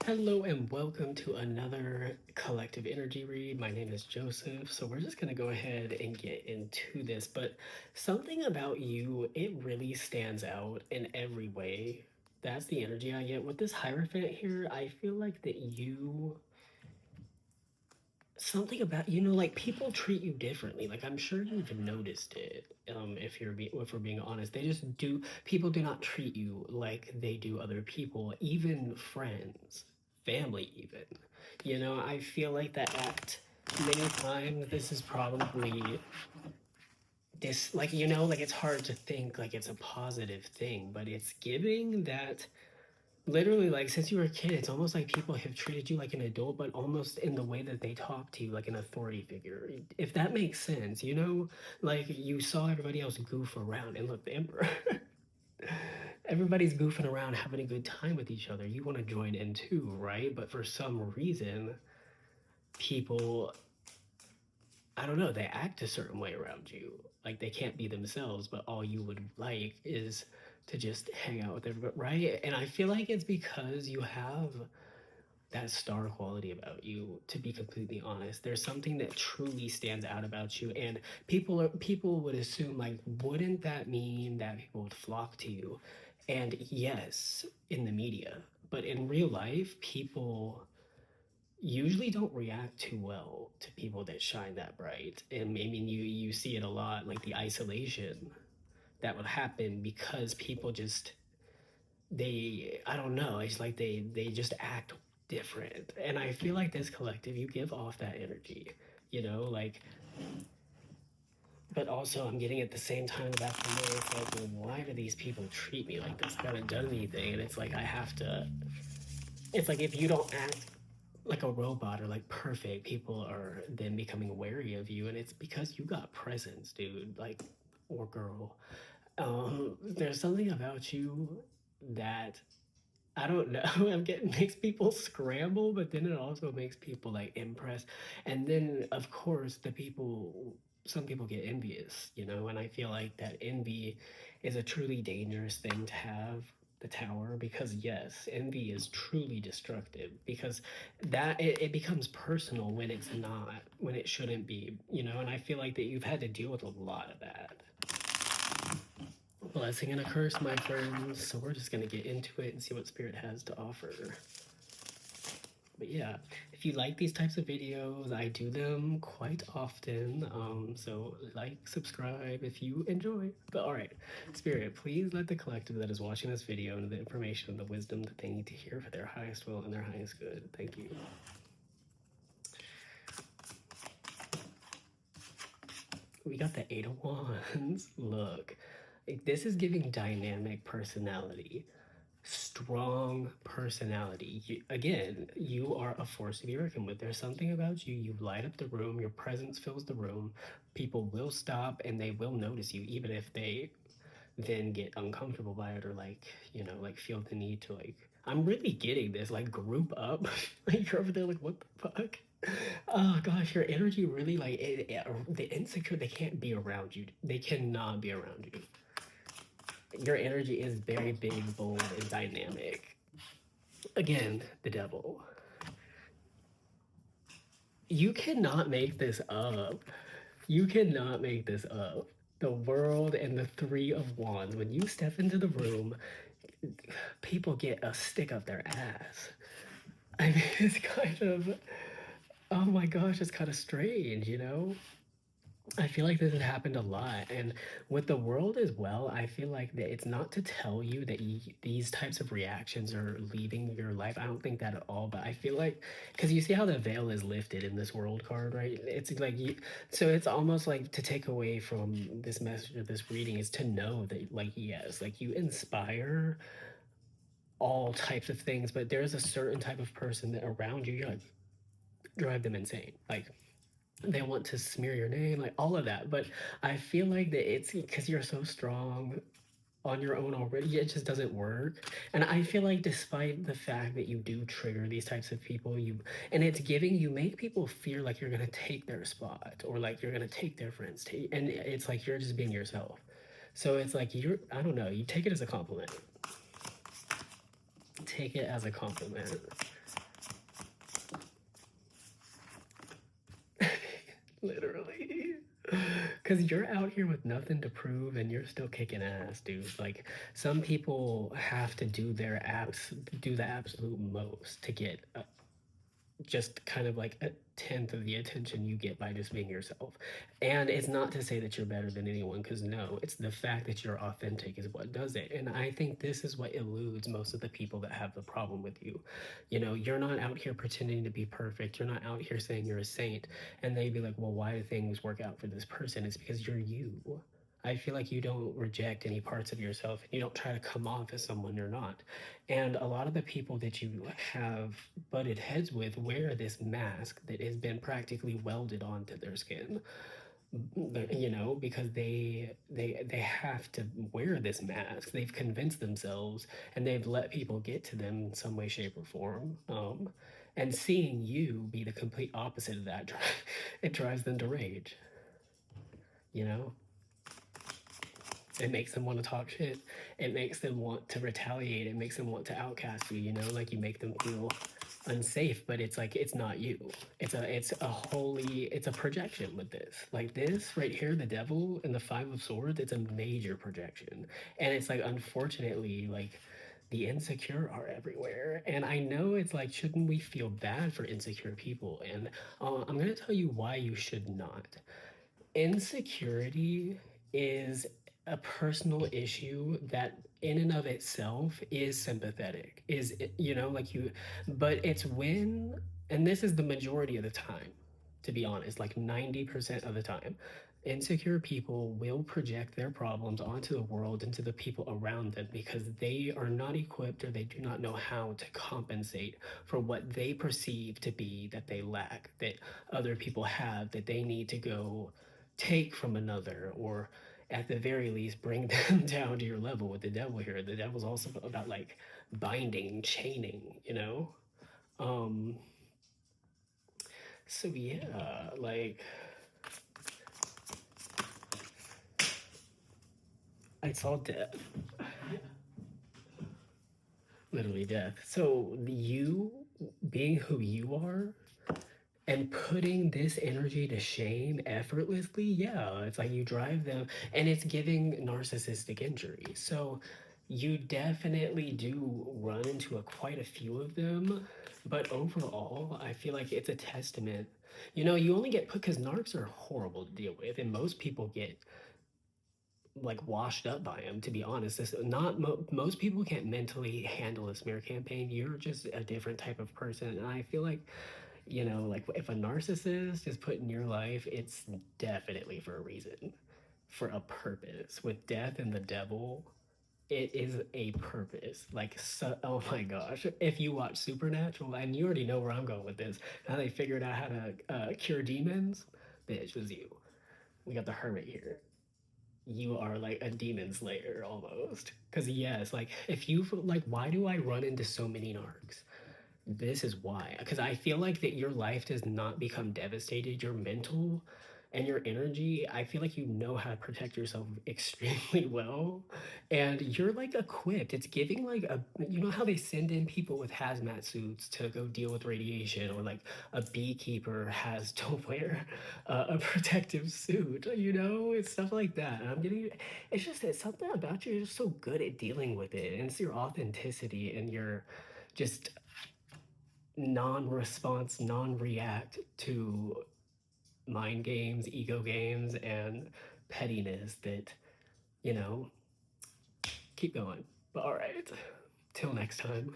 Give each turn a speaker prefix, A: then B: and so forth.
A: Hello and welcome to another collective energy read. My name is Joseph. So we're just going to go ahead and get into this. But something about you, it really stands out in every way. That's the energy I get with this Hierophant here. I feel like that you, something about, like people treat you differently. Like I'm sure you've noticed it. If we're being honest, people do not treat you like they do other people, even friends, family, even. I feel like that many times this is probably this, like, like it's hard to think like it's a positive thing, but it's giving that literally, like, since you were a kid, it's almost like people have treated you like an adult, but almost in the way that they talk to you like an authority figure. If that makes sense, like you saw everybody else goof around, and look, the Emperor, everybody's goofing around, having a good time with each other. You want to join in too, right? But for some reason, people, I don't know, they act a certain way around you. Like they can't be themselves, but all you would like is to just hang out with everybody, right? And I feel like it's because you have that star quality about you, to be completely honest. There's something that truly stands out about you, and people would assume, like, wouldn't that mean that people would flock to you? And yes, in the media, but in real life, people usually don't react too well to people that shine that bright. And I mean, you see it a lot, like the isolation that would happen because people just, they, I don't know, it's like they just act different. And I feel like this collective, you give off that energy, like, but also I'm getting at the same time about the way it's like, well, why do these people treat me like this? I haven't done anything, and it's like I have to, it's like if you don't act like a robot or like perfect, people are then becoming wary of you, and it's because you got presence, dude, like, or girl. There's something about you that, I don't know. I'm getting, makes people scramble, but then it also makes people like impressed. And then, of course, some people get envious, and I feel like that envy is a truly dangerous thing to have. The tower, because yes, envy is truly destructive, because it becomes personal when it's not, when it shouldn't be, and I feel like that you've had to deal with a lot of that. Blessing and a curse, my friends. So we're just gonna get into it and see what Spirit has to offer. But yeah, if you like these types of videos, I do them quite often. So like, subscribe if you enjoy. But all right, Spirit, please let the collective that is watching this video know the information and the wisdom that they need to hear for their highest will and their highest good. Thank you. We got the Eight of Wands. Look, this is giving dynamic personality, strong personality. Again, you are a force to be reckoned with. There's something about you. You light up the room. Your presence fills the room. People will stop and they will notice you, even if they then get uncomfortable by it, or like, like feel the need to, like, I'm really getting this, like, group up. Like you're over there like, what the fuck? Oh gosh, your energy really, like, the insecure, they can't be around you. They cannot be around you. Your energy is very big, bold, and dynamic. Again, the devil. You cannot make this up. You cannot make this up. The world and the Three of Wands. When you step into the room, people get a stick up their ass. I mean, it's kind of, oh my gosh, it's kind of strange, I feel like this has happened a lot, and with the world as well, I feel like that it's not to tell you that these types of reactions are leaving your life. I don't think that at all, but I feel like, because you see how the veil is lifted in this world card, right? It's like so it's almost like to take away from this message of this reading is to know that, like, yes, like you inspire all types of things, but there's a certain type of person that around you, you're like, drive them insane. Like, they want to smear your name, like all of that. But I feel like that it's because you're so strong on your own already, it just doesn't work. And I feel like despite the fact that you do trigger these types of people, and it's giving, you make people fear like you're gonna take their spot, or like you're gonna take their friends, and it's like you're just being yourself. So it's like, I don't know, you take it as a compliment. Take it as a compliment. Literally. Because you're out here with nothing to prove and you're still kicking ass, dude. Like, some people have to do the absolute most to get just kind of like a tenth of the attention you get by just being yourself. And it's not to say that you're better than anyone, because no, it's the fact that you're authentic is what does it. And I think this is what eludes most of the people that have the problem with you. You know, you're not out here pretending to be perfect. You're not out here saying you're a saint. And they'd be like, well, why do things work out for this person? It's because you're you. I feel like you don't reject any parts of yourself and you don't try to come off as someone you're not. And a lot of the people that you have butted heads with wear this mask that has been practically welded onto their skin, you know, because they have to wear this mask. They've convinced themselves and they've let people get to them in some way, shape, or form. And seeing you be the complete opposite of that, it drives them to rage, you know? It makes them want to talk shit. It makes them want to retaliate. It makes them want to outcast you, you know, like you make them feel unsafe, but it's like it's not you. It's a projection with this. Like this right here, the devil and the five of swords, it's a major projection. And it's like unfortunately, like the insecure are everywhere. And I know it's like, shouldn't we feel bad for insecure people? And I'm gonna tell you why you should not. Insecurity is a personal issue that in and of itself is sympathetic, is, you know, like you, but it's when, and this is the majority of the time, to be honest, like 90% of the time, insecure people will project their problems onto the world and to the people around them because they are not equipped or they do not know how to compensate for what they perceive to be that they lack, that other people have, that they need to go take from another, or at the very least bring them down to your level. With the devil here, the devil's also about like binding, chaining, you know. um so yeah, like I saw death, literally death. So you being who you are and putting this energy to shame effortlessly, yeah, it's like you drive them, and it's giving narcissistic injury. So you definitely do run into quite a few of them, but overall I feel like it's a testament. You know, you only get put, because narcs are horrible to deal with and most people get like washed up by them, to be honest. This not most people can't mentally handle a smear campaign. You're just a different type of person, and I feel like, you know, like if a narcissist is put in your life, it's definitely for a reason, for a purpose. With death and the devil, it is a purpose. Like, so, oh my gosh. If you watch Supernatural, and you already know where I'm going with this, how they figured out how to cure demons, bitch, it was you. We got the hermit here. You are like a demon slayer almost. Because, yes, like, if you, like, why do I run into so many narcs? This is why. Because I feel like that your life does not become devastated. Your mental and your energy, I feel like you know how to protect yourself extremely well. And you're like equipped. It's giving like a, you know how they send in people with hazmat suits to go deal with radiation, or like a beekeeper has to wear a protective suit, you know? It's stuff like that. And I'm getting, it's just, it's something about you. You're just so good at dealing with it. And it's your authenticity and your just non-response, non-react to mind games, ego games, and pettiness that, you know, keep going. But all right, till next time.